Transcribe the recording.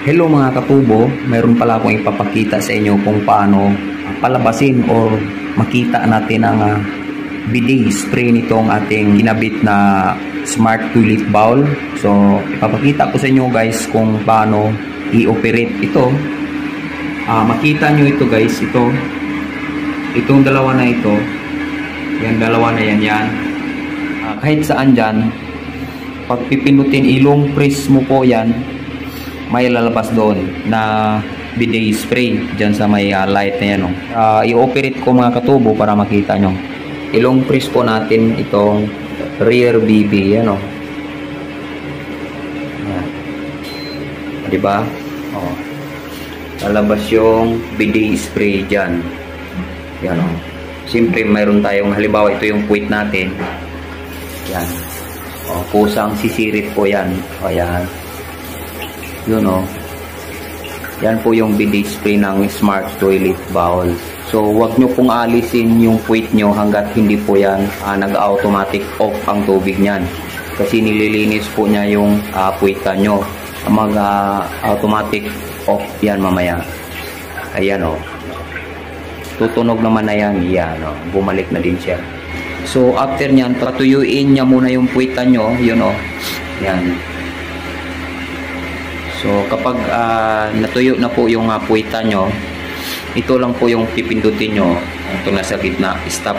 Hello mga katubo, mayroon pala akong ipapakita sa inyo kung paano palabasin o makita natin ang bidet spray nitong ating ginabit na smart toilet bowl. So ipapakita ko sa inyo guys kung paano i-operate ito. Makita nyo ito guys, itong dalawa na ito, yan dalawa na yan, kahit saan dyan, pag pipindutin ilong press mo po yan, may lalabas doon na bidet spray dyan sa may light na yan. I-operate ko mga katubo para makita nyo. Ilong press po natin itong rear BB. Yan o. Diba? Lalabas yung bidet spray dyan. Yan o. Siyempre mayroon tayong, halimbawa ito yung puwit natin. Yan. Kusang sisirit po yan. Ayan. Yun o. Yan po yung bidet spray ng smart toilet bowl. So wag nyo pong alisin yung puwit nyo hanggat hindi po yan nag-automatic off ang tubig nyan. Kasi nililinis po niya yung puwitan nyo. Mag-automatic off yan mamaya. Ayan o. Tutunog naman na yan. Yan o. Bumalik na din siya. So after nyan, patuyuin niya muna yung puwitan nyo. Yun o. Yan. So kapag natuyo na po yung puwitan nyo, ito lang po yung pipindutin nyo. Ito na sa gitna, stop.